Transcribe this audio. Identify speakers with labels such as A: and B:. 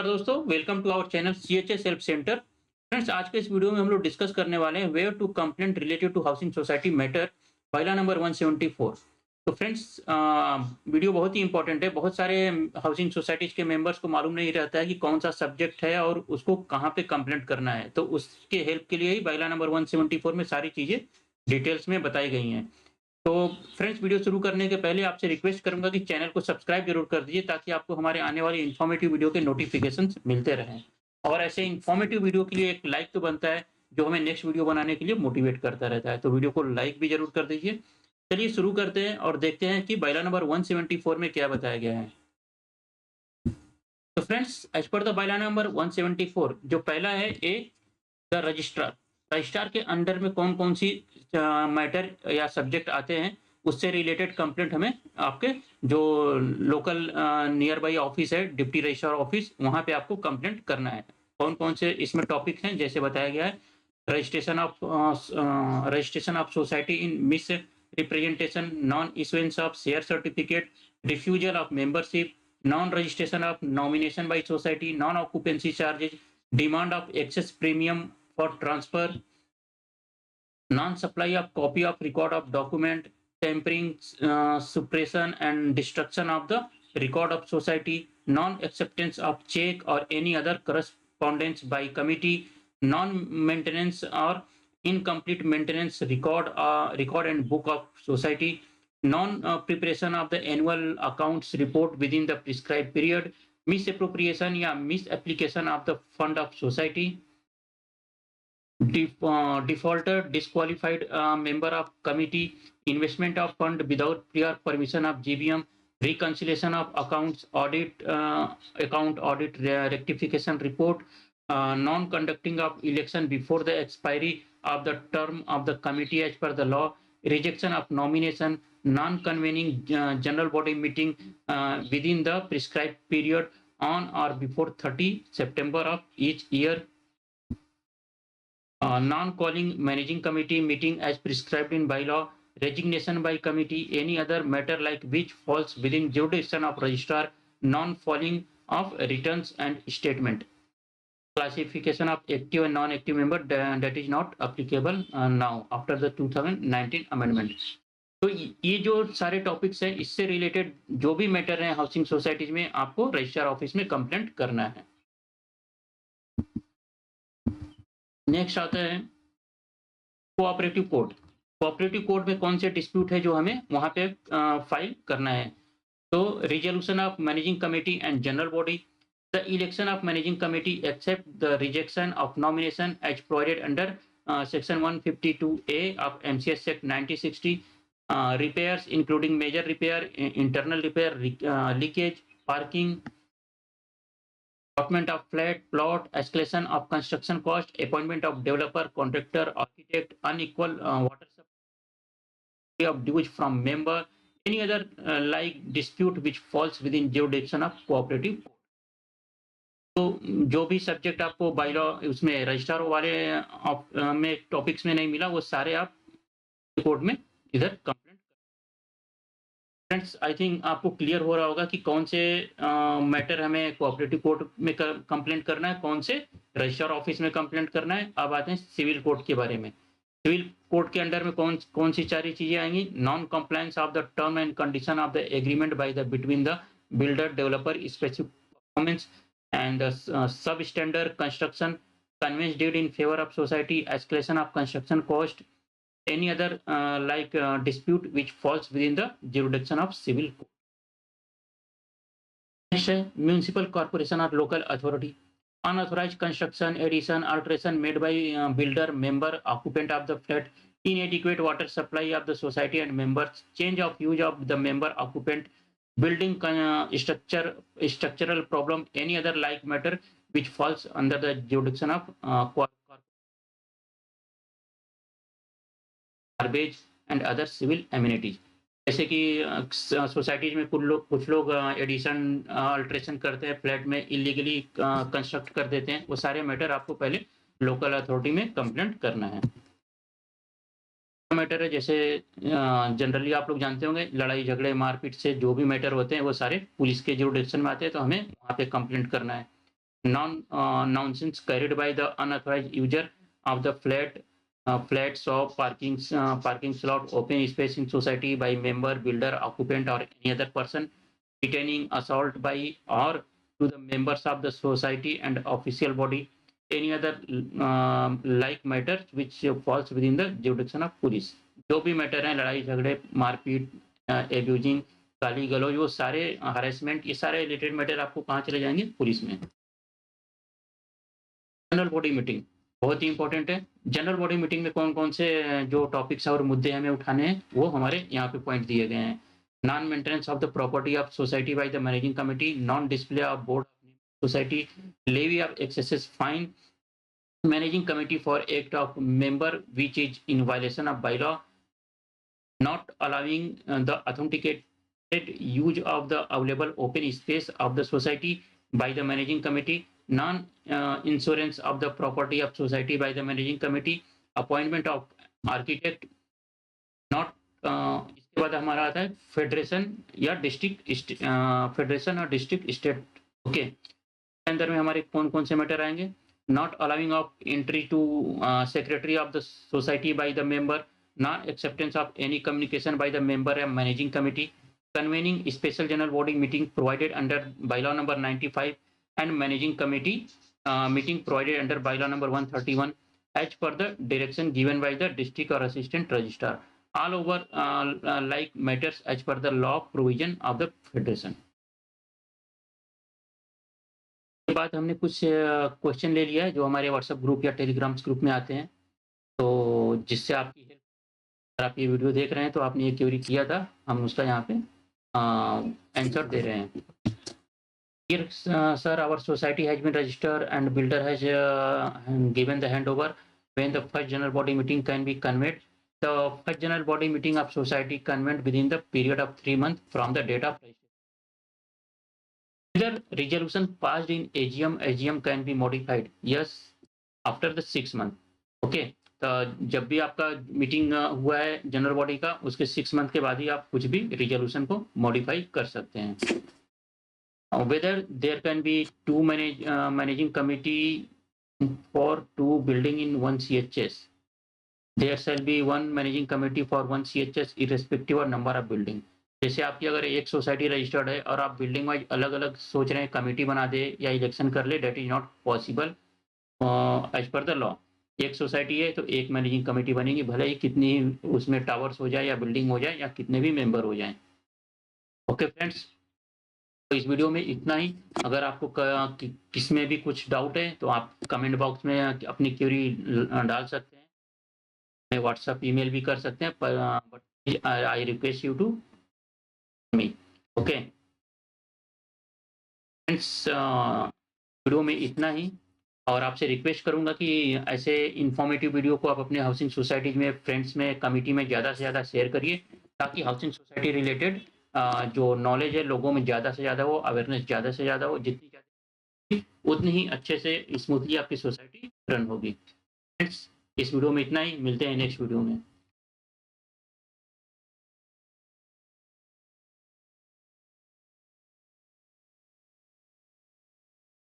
A: नमस्कार दोस्तों, welcome to our channel CHS help centre. Friends, आज के इस वीडियो में हम लोग डिस्कस करने वाले हैं where to complaint related to housing society matter, bylaw number 174। तो फ्रेंड्स, वीडियो बहुत ही इंपॉर्टेंट है। बहुत सारे हाउसिंग सोसाइटीज के मेंबर्स को मालूम नहीं रहता है कि कौन सा सब्जेक्ट है और उसको कहाँ पे कंप्लेंट करना है। तो उसके हेल्प के लिए ही बाइला नंबर 174 में सारी चीजें डिटेल्स में बताई गई हैं। तो फ्रेंड्स, वीडियो शुरू करने के पहले आपसे रिक्वेस्ट करूंगा कि चैनल को सब्सक्राइब जरूर कर दीजिए ताकि आपको हमारे आने वाले इन्फॉर्मेटिव वीडियो के नोटिफिकेशंस मिलते रहें। और ऐसे इन्फॉर्मेटिव वीडियो के लिए एक लाइक तो बनता है, जो हमें नेक्स्ट वीडियो बनाने के लिए मोटिवेट करता रहता है। तो वीडियो को लाइक भी जरूर कर दीजिए। चलिए शुरू करते हैं और देखते हैं कि बाइला नंबर 174 में क्या बताया गया है। तो friends, as per the bylaw number 174, जो पहला है ए, द रजिस्ट्रार। रजिस्ट्रार के अंडर में कौन कौन सी मैटर या सब्जेक्ट आते हैं, उससे रिलेटेड कंप्लेंट हमें आपके जो लोकल नियर बाई ऑफिस है, डिप्टी रजिस्ट्रार ऑफिस, वहां पे आपको कंप्लेंट करना है। कौन कौन से इसमें टॉपिक हैं, जैसे बताया गया है, registration of society in misrepresentation, non issuance of share certificate, refusal of membership, non registration of nomination by society, non occupancy charges, demand of excess premium for transfer, non-supply of copy of record of document, tampering, suppression and destruction of the record of society, non-acceptance of check or any other correspondence by committee, non-maintenance or incomplete maintenance record and book of society, non-preparation of the annual accounts report within the prescribed period, misappropriation या misapplication of the fund of society, defaulter, disqualified member of committee, investment of fund without prior permission of GBM, reconciliation of accounts, account audit rectification report, non-conducting of election before the expiry of the term of the committee as per the law, rejection of nomination, non-convening general body meeting within the prescribed period on or before 30 September of each year, non-calling managing committee meeting as prescribed in bylaw, resignation by committee, any other matter like which falls within jurisdiction of registrar, non-filing of returns and statement, classification of active and non-active member that is not applicable now after the 2019 amendment. तो ये जो सारे topics हैं, इससे related जो भी matter है housing societies में, आपको रजिस्ट्रार ऑफिस में कंप्लेंट करना है। नेक्स्ट आता है कोऑपरेटिव कोर्ट। कोऑपरेटिव कोर्ट में कौन से डिस्प्यूट है जो हमें वहां पे फाइल करना है। तो resolution of managing committee and general body, the election of managing committee except the rejection of nomination as provided under section 152A of MCS act 1960, repairs including major repair, internal repair, leakage, parking, allotment of flat plot, escalation of construction cost, appointment of developer, contractor, architect, unequal water supply of dues from member, any other like dispute which falls within jurisdiction of cooperative court. तो जो भी subject आपको बाइलॉ उसमें registrar वाले में topics में नहीं मिला, वो सारे आप कोर्ट में इधर कंप्लेंट। फ्रेंड्स, आई थिंक आपको क्लियर हो रहा होगा कि कौन से मैटर हमें कोऑपरेटिव कोर्ट में कंप्लेंट करना है, कौन से रजिस्ट्रार ऑफिस में कंप्लेंट करना है। अब आते हैं सिविल कोर्ट के बारे में। सिविल कोर्ट के अंडर में कौन सी सारी चीजें आएंगी। Non compliance of the term and condition of the agreement by the between the builder developer, specific performance and sub standard construction, conveyance deed in favour of society, escalation of construction cost, any other dispute which falls within the jurisdiction of civil court. Next है municipal corporation or local authority. Unauthorized construction, addition, alteration made by builder, member, occupant of the flat, inadequate water supply of the society and members, change of use of the member occupant, building structural problem, any other like matter which falls under the jurisdiction of garbage and other civil amenities. जैसे कि societies में कुछ लोग addition alteration करते हैं, flat में illegally construct कर देते हैं, वो सारे मैटर आपको पहले लोकल अथॉरिटी में कंप्लेंट करना है। मैटर है जैसे जनरली आप लोग जानते होंगे, लड़ाई झगड़े मारपीट से जो भी मैटर होते हैं वो सारे पुलिस के जुरिडिक्शन में आते हैं, तो हमें वहाँ पे कंप्लेंट करना है। nonsense carried by the unauthorized user of the flats of parking slot, open space in society by member, builder, occupant, or any other person, retaining assault by or to the members of the society and official body, any other like matters which falls within the jurisdiction of police. जो भी matter है, लड़ाई झगड़े, मारपीट, abusing, गाली गलौज, वो सारे हरेसमेंट, ये सारे रिलेटेड मैटर आपको कहाँ चले जाएंगे? पुलिस में। जनरल बॉडी मीटिंग बहुत ही इंपॉर्टेंट है। जनरल बॉडी मीटिंग में कौन कौन से जो टॉपिक्स और मुद्दे हमें उठाने हैं वो हमारे यहाँ पे पॉइंट दिए गए हैं। Non maintenance of the property of society by the managing committee, non display of board of society, levy of excessive fine, managing committee for act of member which is in violation of bylaw, not allowing the authenticated use of the available open space of the society by the managing committee, non insurance of the property of society by the managing committee, appointment of architect, not इसके बाद हमारा आता है federation या district, federation और district state. Okay, अंदर में हमारे कौन कौन से मैटर आएंगे? not allowing of entry to secretary of the society by the member, non acceptance of any communication by the member and managing committee, convening special general body meeting provided under bylaw number 95 and managing committee meeting provided under bylaw number 131 as per the direction given by the district or assistant registrar, all over like matters as per the law provision of the federation। के बाद हमने कुछ question ले लिया है जो हमारे WhatsApp group या टेलीग्राम ग्रुप में आते हैं, तो जिससे आपकी हेल्प, अगर आप ये वीडियो देख रहे हैं तो आपने ये क्वेरी किया था, हम उसका यहाँ पे आंसर दे रहे हैं। Here, sir, our society has been registered and builder has given the handover. When the first general body meeting can be convened? The first general body meeting of society convened within the period of 3 months from the date of registration. Whether resolution passed in AGM can be modified? Yes, after the 6 month. Okay, तो जब भी आपका meeting हुआ है general body का, उसके 6 month के बाद ही आप कुछ भी रिजोल्यूशन को मॉडिफाई कर सकते हैं। Whether there can be two managing committee for two building in one CHS? There shall be one managing committee for one CHS irrespective of number of building. जैसे आपकी अगर एक सोसाइटी रजिस्टर्ड है और आप बिल्डिंग वाइज अलग अलग सोच रहे हैं कमेटी बना दे या इलेक्शन कर ले, date is not possible as per the law. एक सोसाइटी है तो एक मैनेजिंग कमेटी बनेगी, भले ही कितनी उसमें टावर्स हो जाए या बिल्डिंग हो जाए या कितने भी मेंबर हो जाएं। ओके फ्रेंड्स, तो इस वीडियो में इतना ही। अगर आपको किसमें भी कुछ डाउट है तो आप कमेंट बॉक्स में अपनी क्वेरी डाल सकते हैं, व्हाट्सएप ईमेल भी कर सकते हैं, but I request you to me. Okay friends, video में इतना ही, और आपसे रिक्वेस्ट करूंगा कि ऐसे इंफॉर्मेटिव वीडियो को आप अपने हाउसिंग सोसाइटीज में, फ्रेंड्स में, कमेटी में ज़्यादा से ज़्यादा शेयर करिए, ताकि हाउसिंग सोसाइटी रिलेटेड जो नॉलेज है लोगों में ज़्यादा से ज़्यादा हो, अवेयरनेस ज़्यादा से ज़्यादा हो। जितनी ज़्यादा उतनी ही अच्छे से स्मूथली आपकी सोसाइटी रन होगी। फ्रेंड्स, इस वीडियो में इतना ही, मिलते हैं नेक्स्ट वीडियो में।